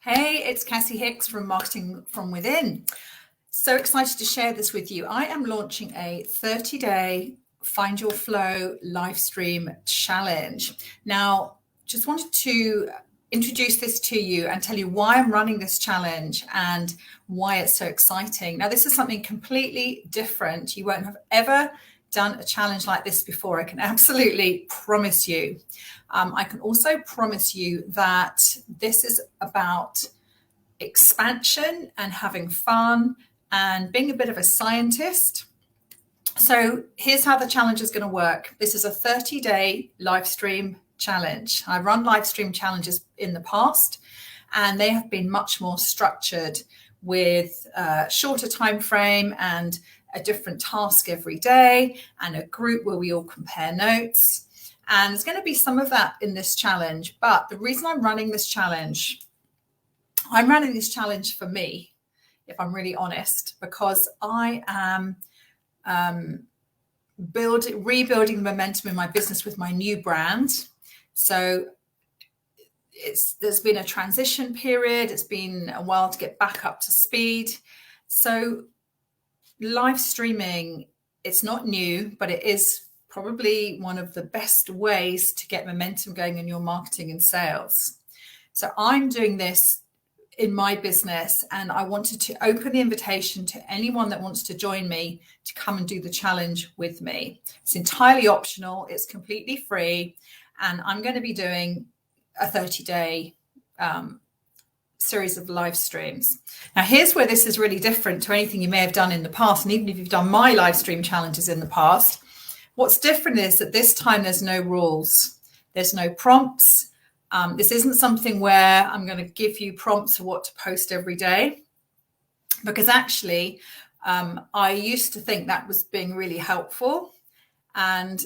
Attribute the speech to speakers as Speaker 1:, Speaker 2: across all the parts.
Speaker 1: Hey, it's Cassie Hicks from Marketing From Within. So excited to share this with you. I am launching a 30-day Find Your Flow live stream challenge. Now, just wanted to introduce this to you and tell you why I'm running this challenge and why it's so exciting. Now, this is something completely different. You won't have ever done a challenge like this before. I can absolutely promise you. I can also promise you that this is about expansion and having fun and being a bit of a scientist. So here's how the challenge is going to work. This is a 30-day live stream challenge. I've run live stream challenges in the past, and they have been much more structured with a shorter time frame and a different task every day and a group where we all compare notes. And there's going to be some of that in this challenge. But the reason I'm running this challenge for me, if I'm really honest, because I am rebuilding the momentum in my business with my new brand. So there's been a transition period. It's been a while to get back up to speed. So live streaming, it's not new, but it is probably one of the best ways to get momentum going in your marketing and sales. So I'm doing this in my business, and I wanted to open the invitation to anyone that wants to join me to come and do the challenge with me. It's entirely optional. It's completely free. And I'm going to be doing a 30-day series of live streams. Now, here's where this is really different to anything you may have done in the past. And even if you've done my live stream challenges in the past, what's different is that this time there's no rules. There's no prompts. This isn't something where I'm going to give you prompts for what to post every day, because actually I used to think that was being really helpful, and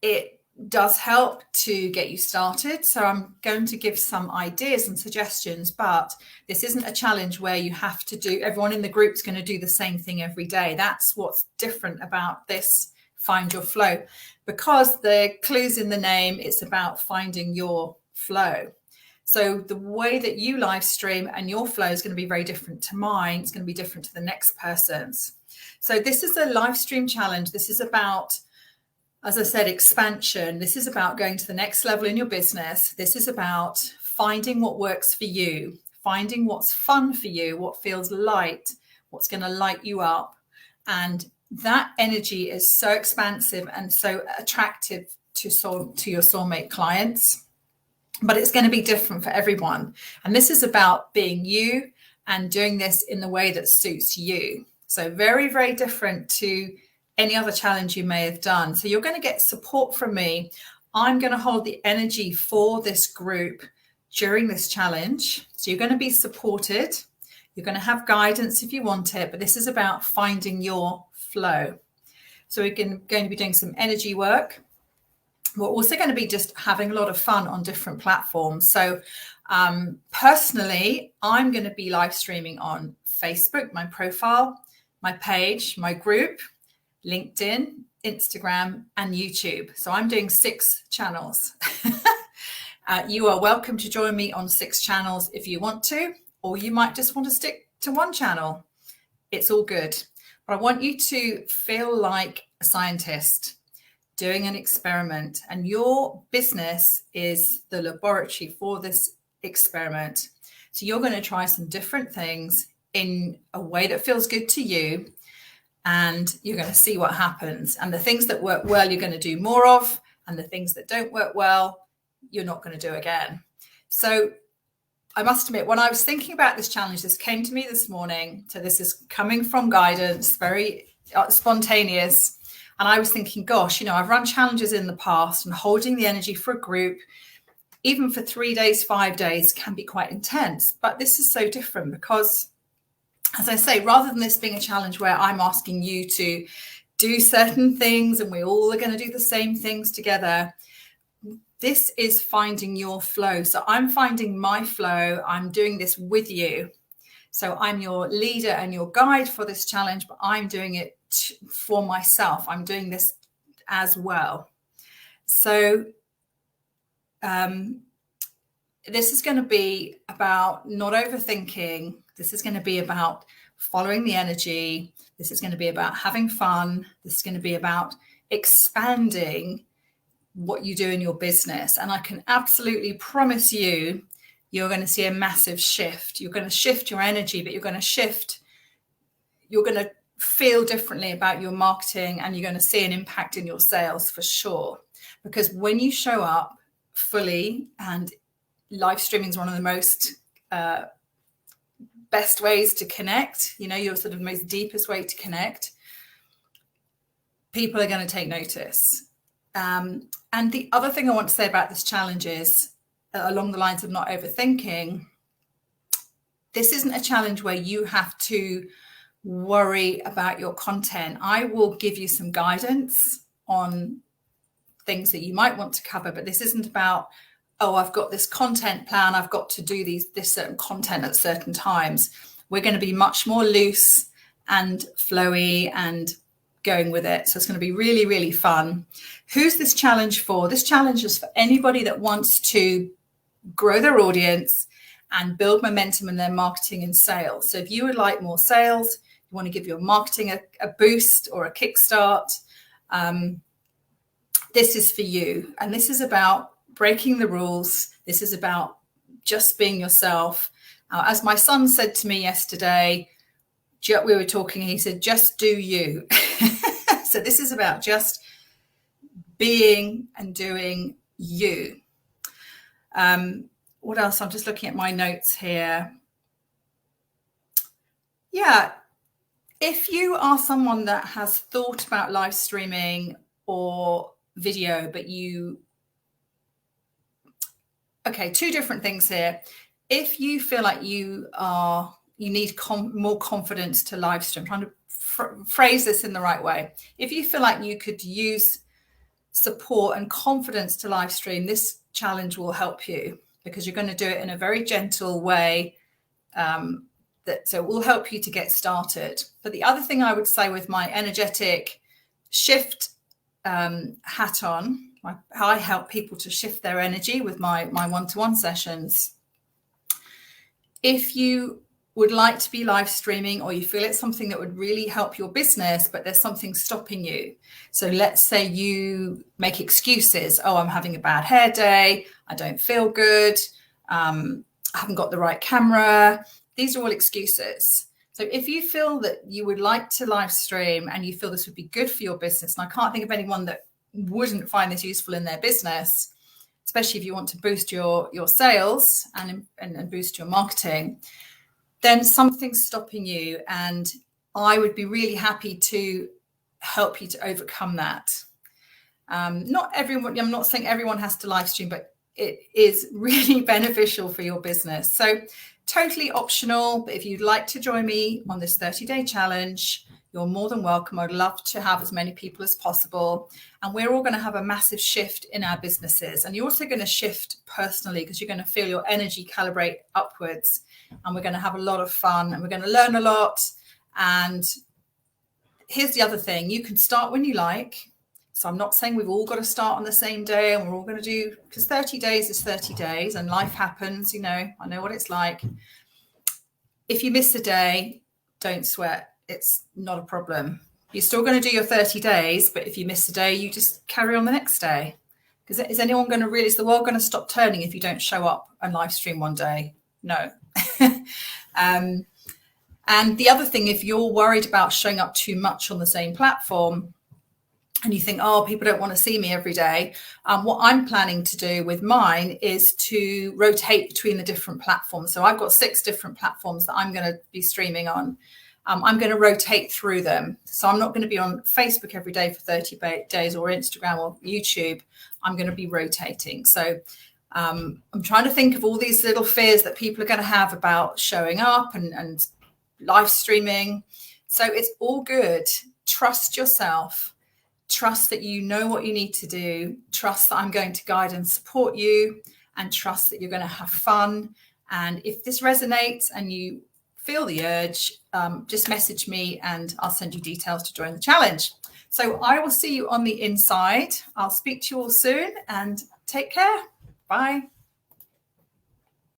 Speaker 1: it does help to get you started. So I'm going to give some ideas and suggestions, but this isn't a challenge where you have to do, everyone in the group's going to do the same thing every day. That's what's different about this Find Your Flow, because the clue's in the name. It's about finding your flow. So the way that you live stream and your flow is going to be very different to mine. It's going to be different to the next person's. So this is a live stream challenge. This is about, as I said, expansion. This is about going to the next level in your business. This is about finding what works for you, finding what's fun for you, what feels light, what's going to light you up. And that energy is so expansive and so attractive to your soulmate clients. But it's going to be different for everyone. And this is about being you and doing this in the way that suits you. So very, very different to any other challenge you may have done. So you're going to get support from me. I'm going to hold the energy for this group during this challenge. So you're going to be supported. You're going to have guidance if you want it, but this is about finding your flow. So we're going to be doing some energy work. We're also going to be just having a lot of fun on different platforms. So personally, I'm going to be live streaming on Facebook, my profile, my page, my group, LinkedIn, Instagram, and YouTube. So I'm doing 6 channels. You are welcome to join me on 6 channels if you want to, or you might just want to stick to 1 channel. It's all good. But I want you to feel like a scientist doing an experiment, and your business is the laboratory for this experiment. So you're going to try some different things in a way that feels good to you, and you're going to see what happens. And the things that work well, you're going to do more of, and the things that don't work well, you're not going to do again. So I must admit, when I was thinking about this challenge, this came to me this morning. So this is coming from guidance, very spontaneous. And I was thinking, gosh, I've run challenges in the past, and holding the energy for a group, even for 3 days, 5 days, can be quite intense. But this is so different because, as I say, rather than this being a challenge where I'm asking you to do certain things and we all are going to do the same things together, this is finding your flow. So I'm finding my flow. I'm doing this with you. So I'm your leader and your guide for this challenge, but I'm doing it for myself. I'm doing this as well. So this is going to be about not overthinking. This is going to be about following the energy. This is going to be about having fun. This is going to be about expanding what you do in your business. And I can absolutely promise you, you're going to see a massive shift. You're going to shift your energy, but you're going to feel differently about your marketing, and you're going to see an impact in your sales for sure. Because when you show up fully, and live streaming is one of the most best ways to connect, your sort of most deepest way to connect, people are going to take notice. And the other thing I want to say about this challenge is, along the lines of not overthinking, this isn't a challenge where you have to worry about your content. I will give you some guidance on things that you might want to cover, but this isn't about, oh, I've got this content plan, I've got to do this certain content at certain times. We're going to be much more loose and flowy and going with it. So it's going to be really, really fun. Who's this challenge for? This challenge is for anybody that wants to grow their audience and build momentum in their marketing and sales. So if you would like more sales, you want to give your marketing a boost or a kickstart, this is for you. And this is about breaking the rules. This is about just being yourself. As my son said to me yesterday, we were talking, he said, just do you. So this is about just being and doing you. What else? I'm just looking at my notes here. Yeah. If you are someone that has thought about live streaming or video, but okay, two different things here. If you feel like you need more confidence to live stream, I'm trying to phrase this in the right way. If you feel like you could use support and confidence to live stream, this challenge will help you, because you're going to do it in a very gentle way. So it will help you to get started. But the other thing I would say, with my energetic shift hat on, how I help people to shift their energy with my one-to-one sessions. If you would like to be live streaming, or you feel it's something that would really help your business, but there's something stopping you. So let's say you make excuses. Oh, I'm having a bad hair day. I don't feel good. I haven't got the right camera. These are all excuses. So if you feel that you would like to live stream and you feel this would be good for your business, and I can't think of anyone that wouldn't find this useful in their business, especially if you want to boost your sales and boost your marketing, then something's stopping you. And I would be really happy to help you to overcome that. Not everyone, I'm not saying everyone has to live stream, but it is really beneficial for your business. So totally optional, but if you'd like to join me on this 30-day challenge, you're more than welcome. I'd love to have as many people as possible. And we're all going to have a massive shift in our businesses. And you're also going to shift personally, because you're going to feel your energy calibrate upwards. And we're going to have a lot of fun, and we're going to learn a lot. And here's the other thing. You can start when you like. So I'm not saying we've all got to start on the same day and we're all going to do, because 30 days is 30 days and life happens, I know what it's like. If you miss a day, don't sweat. It's not a problem. You're still going to do your 30 days, but if you miss a day, you just carry on the next day. Because is the world going to stop turning if you don't show up and live stream one day? No. And the other thing, if you're worried about showing up too much on the same platform, and you think, oh, people don't want to see me every day, what I'm planning to do with mine is to rotate between the different platforms. So I've got 6 different platforms that I'm going to be streaming on. I'm going to rotate through them. So I'm not going to be on Facebook every day for 30 days, or Instagram or YouTube. I'm going to be rotating. So I'm trying to think of all these little fears that people are going to have about showing up and live streaming. So it's all good. Trust yourself. Trust that you know what you need to do. Trust that I'm going to guide and support you, and trust that you're going to have fun. And if this resonates and you feel the urge, just message me and I'll send you details to join the challenge. So I will see you on the inside. I'll speak to you all soon, and take care. Bye.